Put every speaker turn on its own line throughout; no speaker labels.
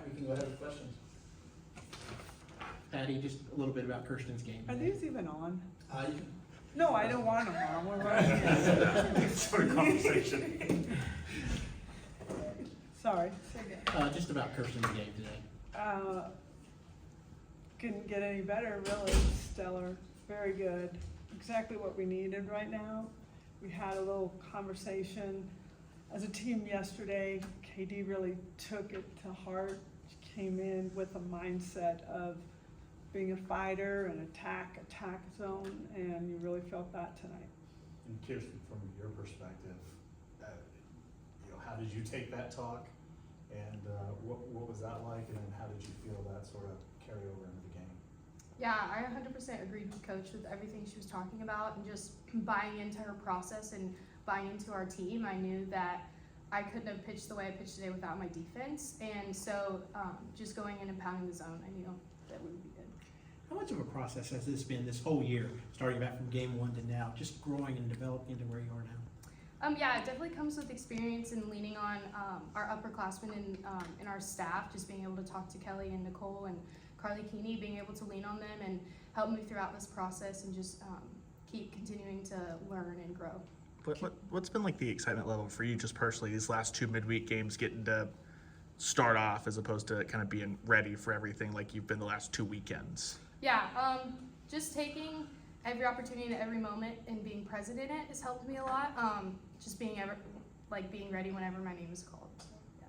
we can go ahead with questions.
Patty, just a little bit about Kierston's game.
Are these even on?
You can,
No, I don't want them on. We're running.
Sort of conversation.
Sorry, say again.
Just about Kierston's game today.
Couldn't get any better, really. Stellar, very good. Exactly what we needed right now. We had a little conversation as a team yesterday. KD really took it to heart. She came in with a mindset of being a fighter and attack zone, and you really felt that tonight.
And Kierston, from your perspective, how did you take that talk, and what was that like, and then how did you feel that sort of carry over into the game?
Yeah, I 100% agreed with Coach with everything she was talking about, and just buying into her process and buying into our team. I knew that I couldn't have pitched the way I pitched today without my defense, and so just going in and pounding the zone, I knew that we would be good.
How much of a process has this been this whole year, starting back from game one to now, just growing and developing into where you are now?
Yeah, it definitely comes with experience and leaning on our upperclassmen and our staff, just being able to talk to Kelly and Nicole and Carly Keeney, being able to lean on them and help me throughout this process and just keep continuing to learn and grow.
What's been like the excitement level for you just personally, these last two midweek games, getting to start off as opposed to kind of being ready for everything like you've been the last 2 weekends?
Yeah, just taking every opportunity and every moment and being present in it has helped me a lot. Just being being ready whenever my name is called. So, yeah.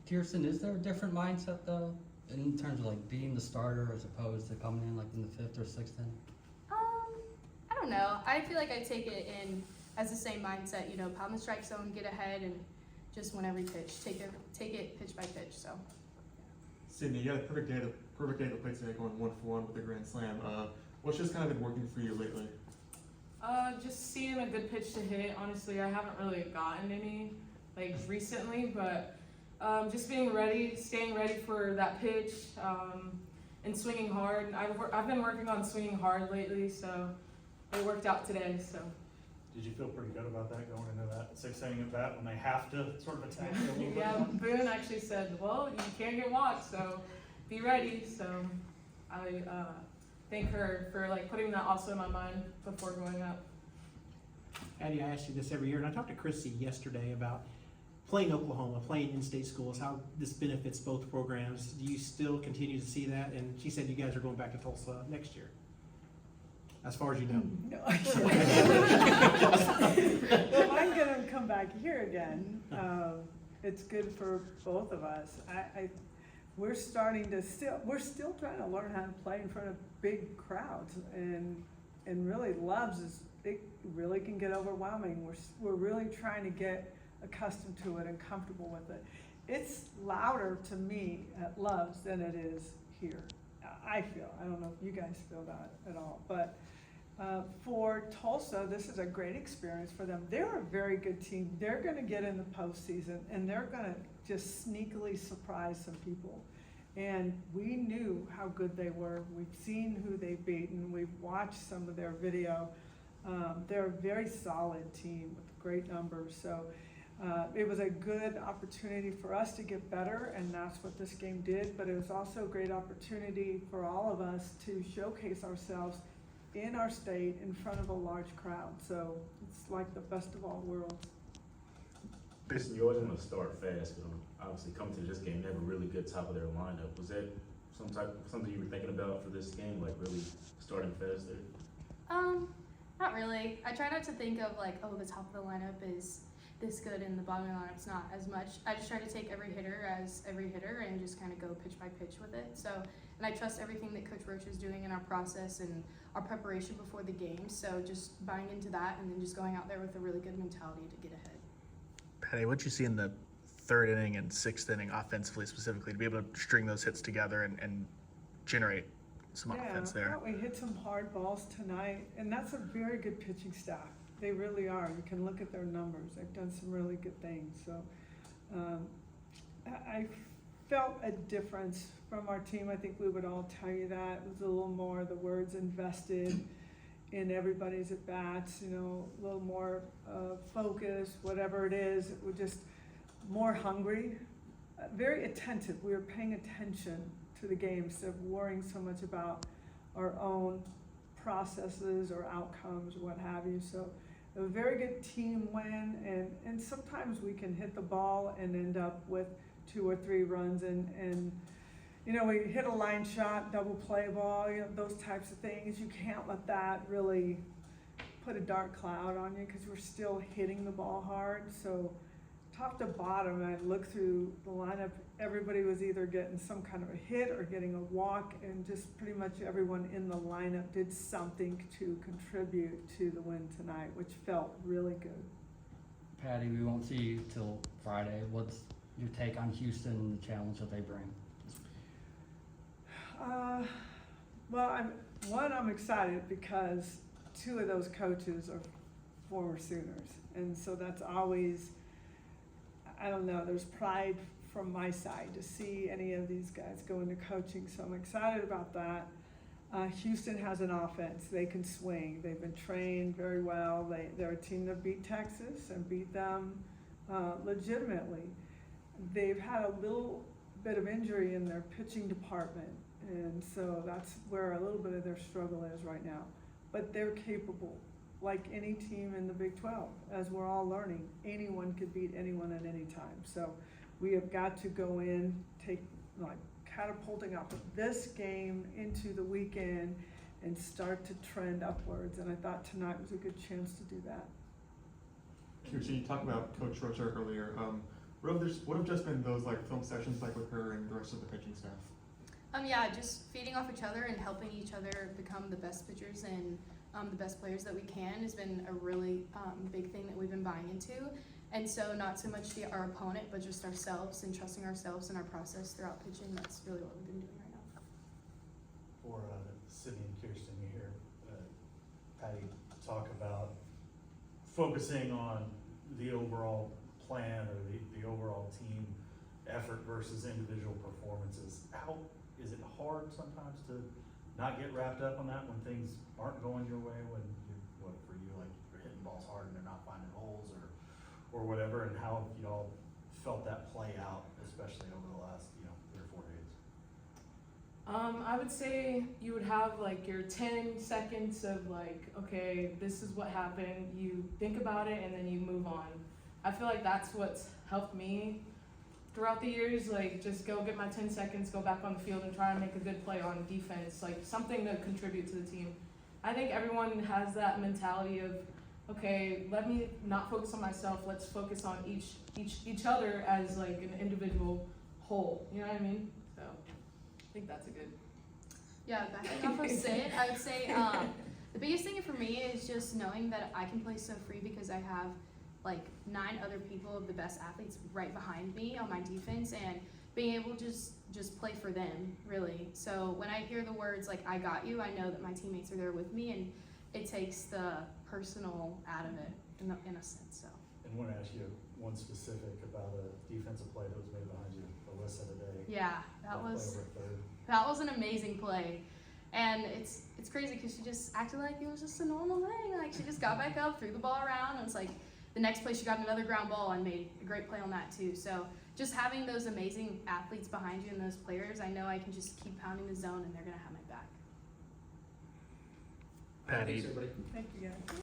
Kierston, is there a different mindset though, in terms of like being the starter as opposed to coming in like in the 5th or 6th inning?
I don't know. I feel like I take it in as the same mindset. Pound the strike zone, get ahead, and just whenever you pitch, take it pitch by pitch. So.
Cydney, you had a perfect day to play today, going 1-for-1 with a grand slam. What's just kind of been working for you lately?
Just seeing a good pitch to hit. Honestly, I haven't really gotten any recently, but just being ready, staying ready for that pitch, and swinging hard. I've been working on swinging hard lately, so it worked out today. So.
Did you feel pretty good about that going into that 6th inning at bat when they have to sort of attack you a little bit?
Yeah, Boone actually said, well, you can't get walked, so be ready. So I thank her for putting that also in my mind before going up.
Patty, I ask you this every year, and I talked to Chrissy yesterday about playing Oklahoma, playing in-state schools, how this benefits both programs. Do you still continue to see that? And she said you guys are going back to Tulsa next year, as far as you know.
No, I well, I'm gonna come back here again. It's good for both of us. We're still trying to learn how to play in front of big crowds, and really it really can get overwhelming. We're really trying to get accustomed to it and comfortable with it. It's louder to me at Love's than it is here. I feel. I don't know if you guys feel that at all, but for Tulsa, this is a great experience for them. They're a very good team. They're going to get in the postseason, and they're going to just sneakily surprise some people. And we knew how good they were. We've seen who they've beaten. We've watched some of their video. They're a very solid team with great numbers. So it was a good opportunity for us to get better, and that's what this game did. But it was also a great opportunity for all of us to showcase ourselves in our state in front of a large crowd. So it's like the best of all worlds.
You always want to start fast, but obviously coming to this game, they have a really good top of their lineup. Was that something you were thinking about for this game, really starting fast there?
Not really. I try not to think of the top of the lineup is this good and the bottom of the lineup's not as much. I just try to take every hitter as every hitter and just kind of go pitch by pitch with it. So, and I trust everything that Coach Roach is doing in our process and our preparation before the game. So just buying into that and then just going out there with a really good mentality to get ahead.
Patty, what'd you see in the 3rd inning and 6th inning offensively specifically to be able to string those hits together and generate some offense there?
Yeah, we hit some hard balls tonight, and that's a very good pitching staff. They really are. You can look at their numbers. They've done some really good things. So I felt a difference from our team. I think we would all tell you that. It was a little more the words invested in everybody's at-bats, a little more focus, whatever it is. We're just more hungry very attentive. We were paying attention to the game instead of worrying so much about our own processes or outcomes or what have you. So a very good team win, and sometimes we can hit the ball and end up with 2 or 3 runs, and you know, we hit a line shot, double play ball, you know, those types of things. You can't let that really put a dark cloud on you because we're still hitting the ball hard. So top to bottom, I looked through the lineup, everybody was either getting some kind of a hit or getting a walk, and just pretty much everyone in the lineup did something to contribute to the win tonight, which felt really good.
Patty, we won't see you till Friday. What's your take on Houston and the challenge that they bring?
Well, I'm excited because 2 of those coaches are former Sooners, and so that's always, I don't know, there's pride from my side to see any of these guys go into coaching, so I'm excited about that. Houston has an offense. They can swing. They've been trained very well. They're a team that beat Texas and beat them legitimately. They've had a little bit of injury in their pitching department, and so that's where a little bit of their struggle is right now. But they're capable, like any team in the Big 12. As we're all learning, anyone could beat anyone at any time. So we have got to go in, catapulting off of this game into the weekend and start to trend upwards. And I thought tonight was a good chance to do that.
Kierston, you talked about Coach Rocher earlier. What have just been those film sessions like with her and the rest of the pitching staff?
Yeah, just feeding off each other and helping each other become the best pitchers and the best players that we can has been a really big thing that we've been buying into. And so not so much our opponent, but just ourselves and trusting ourselves and our process throughout pitching. That's really what we've been doing right now.
For Cydney and Kierston, you hear Patty talk about focusing on the overall plan or the overall team effort versus individual performances. How is it hard sometimes to not get wrapped up on that when things aren't going your way, when for you, like you're hitting balls hard and they're not finding holes or whatever, and how have y'all felt that play out, especially over the last 3 or 4 days?
I would say you would have your 10 seconds of okay, this is what happened. You think about it and then you move on. I feel like that's what's helped me throughout the years. Just go get my 10 seconds, go back on the field and try and make a good play on defense, something to contribute to the team. I think everyone has that mentality of, okay, let me not focus on myself, let's focus on each other as an individual whole, you know what I mean? So I think that's a good.
Yeah, backing off of Sid, I would say the biggest thing for me is just knowing that I can play so free because I have 9 other people of the best athletes right behind me on my defense, and being able to just play for them, really. So when I hear the words I got you, I know that my teammates are there with me, and it takes the personal out of it in a sense. So.
And I want to ask you one specific about a defensive play that was made behind you, Alyssa today.
Yeah, that was an amazing play. And it's crazy because she just acted like it was just a normal thing. She just got back up, threw the ball around, and it's the next play she got another ground ball and made a great play on that too. So just having those amazing athletes behind you and those players, I know I can just keep pounding the zone and they're going to have my back.
Patty,
Thank you, guys.